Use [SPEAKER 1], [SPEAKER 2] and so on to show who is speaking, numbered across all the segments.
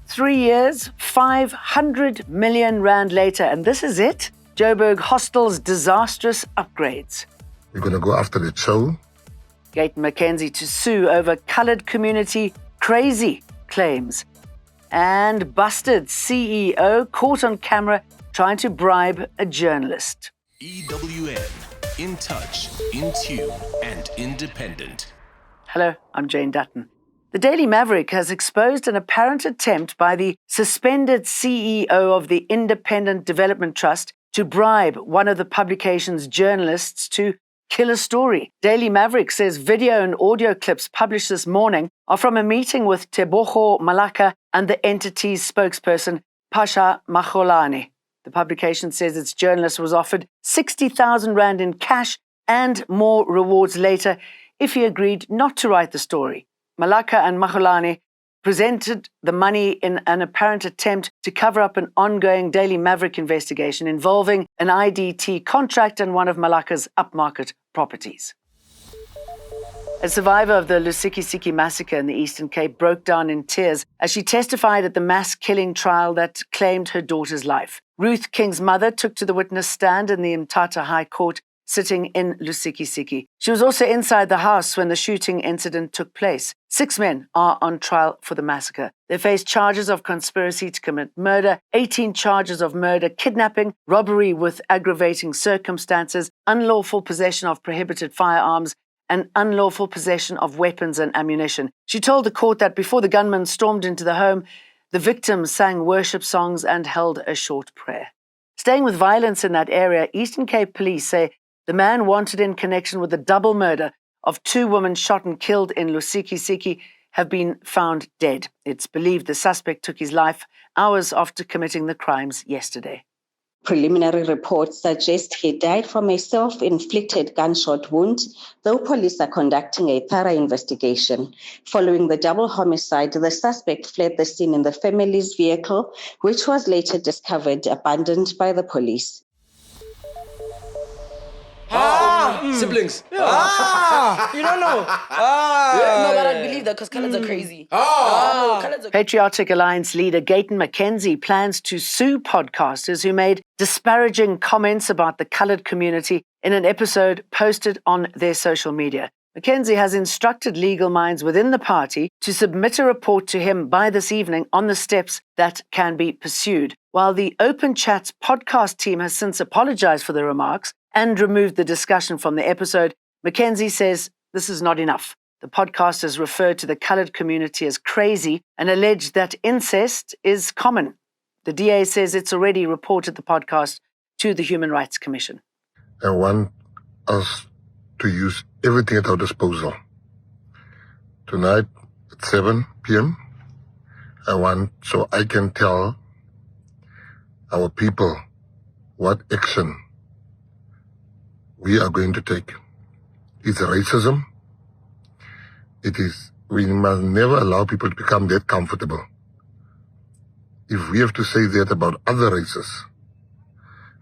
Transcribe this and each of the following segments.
[SPEAKER 1] Three years, 500 million rand later, and this is it? Joberg hostel's disastrous upgrades.
[SPEAKER 2] We're going to go after the show.
[SPEAKER 1] Gayton Mackenzie to sue over coloured community crazy claims. And busted CEO caught on camera trying to bribe a journalist.
[SPEAKER 3] EWN, in touch, in tune, and independent.
[SPEAKER 1] Hello, I'm Jane Dutton. The Daily Maverick has exposed an apparent attempt by the suspended CEO of the Independent Development Trust to bribe one of the publication's journalists to kill a story. Daily Maverick says video and audio clips published this morning are from a meeting with Tebogo Malaka and the entity's spokesperson, Pasha Magolane. The publication says its journalist was offered 60,000 rand in cash and more rewards later if he agreed not to write the story. Malaka and Magolane presented the money in an apparent attempt to cover up an ongoing Daily Maverick investigation involving an IDT contract and one of Malaka's upmarket properties. A survivor of the Lusikisiki massacre in the Eastern Cape broke down in tears as she testified at the mass killing trial that claimed her daughter's life. Ruth King's mother took to the witness stand in the Mthatha High Court, sitting in Lusikisiki. She was also inside the house when the shooting incident took place. 6 men are on trial for the massacre. They face charges of conspiracy to commit murder, 18 charges of murder, kidnapping, robbery with aggravating circumstances, unlawful possession of prohibited firearms, and unlawful possession of weapons and ammunition. She told the court that before the gunmen stormed into the home, the victims sang worship songs and held a short prayer. Staying with violence in that area, Eastern Cape police say the man wanted in connection with the double murder of 2 women shot and killed in Lusikisiki have been found dead. It's believed the suspect took his life hours after committing the crimes yesterday.
[SPEAKER 4] Preliminary reports suggest he died from a self-inflicted gunshot wound, though police are conducting a thorough investigation. Following the double homicide, the suspect fled the scene in the family's vehicle, which was later discovered abandoned by the police.
[SPEAKER 5] Siblings.
[SPEAKER 6] You don't know. No, but I believe that because colors are crazy. Colours are...
[SPEAKER 1] Patriotic Alliance leader Gayton Mackenzie plans to sue podcasters who made disparaging comments about the coloured community in an episode posted on their social media. Mackenzie has instructed legal minds within the party to submit a report to him by this evening on the steps that can be pursued. While the Open Chats podcast team has since apologized for the remarks and removed the discussion from the episode, Mackenzie says this is not enough. The podcasters refer to the coloured community as crazy and allege that incest is common. The DA says it's already reported the podcast to the Human Rights Commission.
[SPEAKER 2] I want us to use everything at our disposal. Tonight at 7 p.m., so I can tell our people what action we are going to take. It's racism. We must never allow people to become that comfortable. If we have to say that about other races,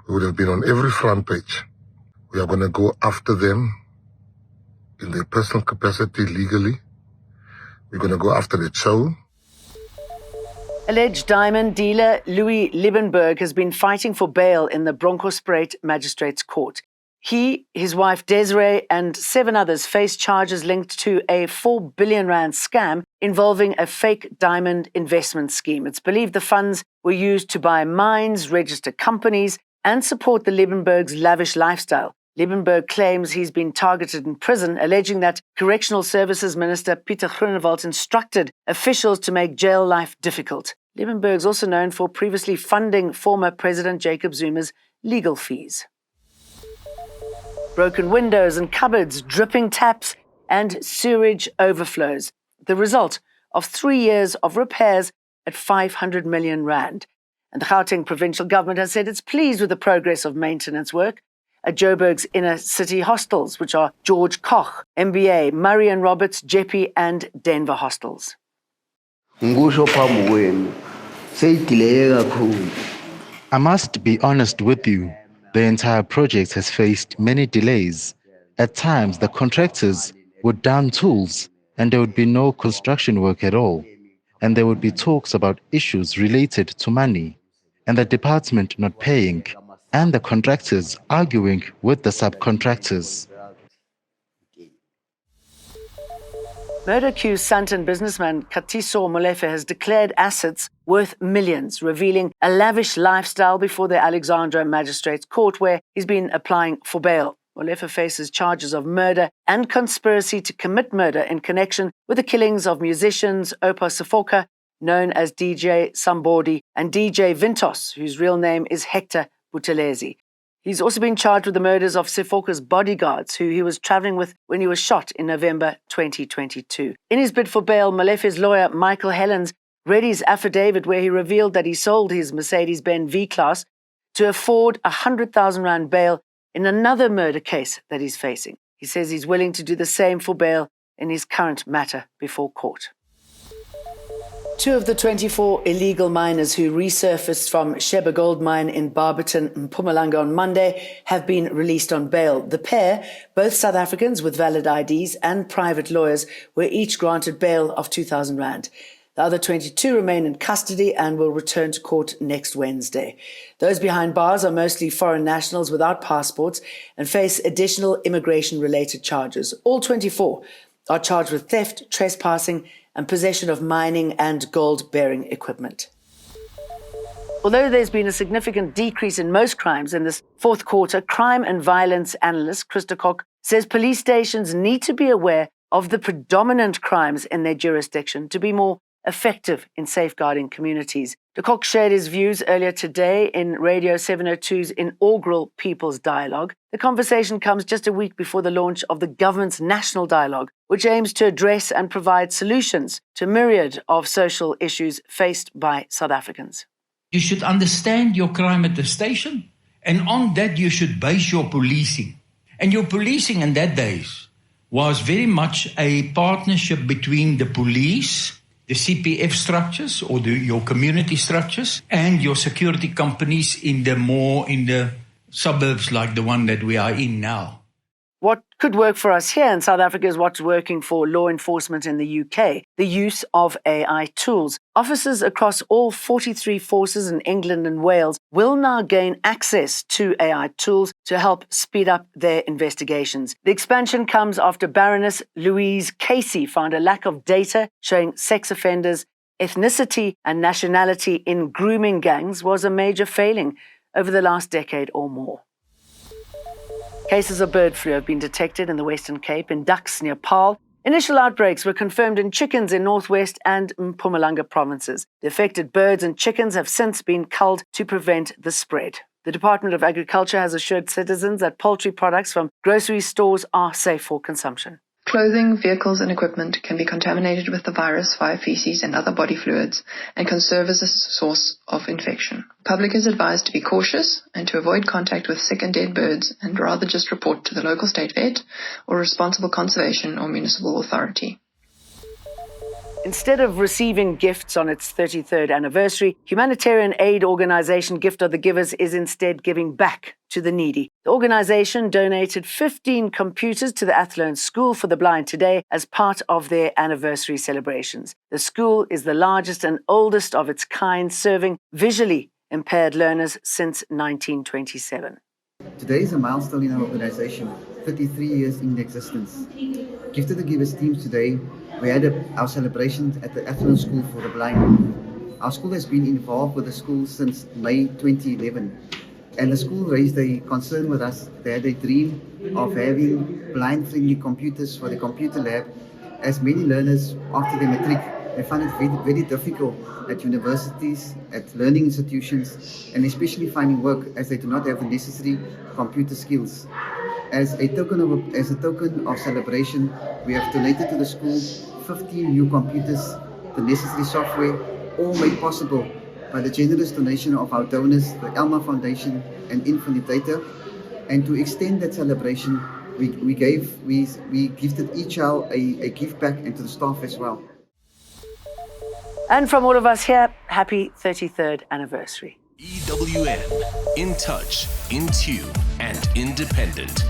[SPEAKER 2] we would have been on every front page. We are going to go after them in their personal capacity legally. We're going to go after the show.
[SPEAKER 1] Alleged diamond dealer Louie Libenberg has been fighting for bail in the Bronkhorstspruit Magistrates Court. He, his wife Desiree, and 7 others face charges linked to a 4 billion rand scam involving a fake diamond investment scheme. It's believed the funds were used to buy mines, register companies, and support the Liebenberg's lavish lifestyle. Liebenberg claims he's been targeted in prison, alleging that Correctional Services Minister Pieter Groenewald instructed officials to make jail life difficult. Liebenberg's also known for previously funding former President Jacob Zuma's legal fees. Broken windows and cupboards, dripping taps, and sewage overflows. The result of 3 years of repairs at 500 million rand. And the Gauteng provincial government has said it's pleased with the progress of maintenance work at Joberg's inner city hostels, which are George Koch, MBA, Murray and Roberts, Jeppe, and Denver hostels.
[SPEAKER 7] I must be honest with you. The entire project has faced many delays. At times, the contractors would down tools, and there would be no construction work at all. And there would be talks about issues related to money, and the department not paying, and the contractors arguing with the subcontractors.
[SPEAKER 1] Murder-accused Santon businessman Katiso Molefe has declared assets worth millions, revealing a lavish lifestyle before the Alexandra Magistrates Court, where he's been applying for bail. Molefe faces charges of murder and conspiracy to commit murder in connection with the killings of musicians Opa Sifoka, known as DJ Sambodi, and DJ Vintos, whose real name is Hector Buthelezi. He's also been charged with the murders of Sifoka's bodyguards, who he was travelling with when he was shot in November 2022. In his bid for bail, Molefe's lawyer, Michael Helens, read his affidavit where he revealed that he sold his Mercedes-Benz V-Class to afford a 100,000 rand bail in another murder case that he's facing. He says he's willing to do the same for bail in his current matter before court. 2 of the 24 illegal miners who resurfaced from Sheba Gold Mine in Barberton, Mpumalanga on Monday have been released on bail. The pair, both South Africans with valid IDs and private lawyers, were each granted bail of 2,000 rand. The other 22 remain in custody and will return to court next Wednesday. Those behind bars are mostly foreign nationals without passports and face additional immigration-related charges. All 24 are charged with theft, trespassing, and possession of mining and gold-bearing equipment. Although there's been a significant decrease in most crimes in this fourth quarter, crime and violence analyst Krista Koch says police stations need to be aware of the predominant crimes in their jurisdiction to be more effective in safeguarding communities. De Kock shared his views earlier today in Radio 702's inaugural People's Dialogue. The conversation comes just a week before the launch of the government's National Dialogue, which aims to address and provide solutions to a myriad of social issues faced by South Africans.
[SPEAKER 8] You should understand your crime at the station, and on that you should base your policing. And your policing in that days was very much a partnership between the police, the CPF structures or your community structures, and your security companies in the suburbs like the one that we are in now.
[SPEAKER 1] What could work for us here in South Africa is what's working for law enforcement in the UK, the use of AI tools. Officers across all 43 forces in England and Wales will now gain access to AI tools to help speed up their investigations. The expansion comes after Baroness Louise Casey found a lack of data showing sex offenders, ethnicity and nationality in grooming gangs was a major failing over the last decade or more. Cases of bird flu have been detected in the Western Cape, in ducks near Paarl. Initial outbreaks were confirmed in chickens in Northwest and Mpumalanga provinces. The affected birds and chickens have since been culled to prevent the spread. The Department of Agriculture has assured citizens that poultry products from grocery stores are safe for consumption.
[SPEAKER 9] Clothing, vehicles and equipment can be contaminated with the virus via feces and other body fluids and can serve as a source of infection. The public is advised to be cautious and to avoid contact with sick and dead birds and rather just report to the local state vet or responsible conservation or municipal authority.
[SPEAKER 1] Instead of receiving gifts on its 33rd anniversary, humanitarian aid organisation Gift of the Givers is instead giving back to the needy. The organisation donated 15 computers to the Athlone School for the Blind today as part of their anniversary celebrations. The school is the largest and oldest of its kind, serving visually impaired learners since 1927.
[SPEAKER 10] Today is a milestone in our organisation, 33 years in existence. Gift of the Givers teams today, we had our celebrations at the Athlone School for the Blind. Our school has been involved with the school since May 2011. And the school raised a concern with us. They had a dream of having blind-friendly computers for the computer lab, as many learners after their matric, they find it very, very difficult at universities, at learning institutions, and especially finding work as they do not have the necessary computer skills. As a token of celebration, we have donated to the school 15 new computers, the necessary software, all made possible by the generous donation of our donors, the Elma Foundation and Infinite Data. And to extend that celebration, we gifted each child a gift bag and to the staff as well.
[SPEAKER 1] And from all of us here, happy 33rd anniversary.
[SPEAKER 3] EWN, in touch, in tune, and independent.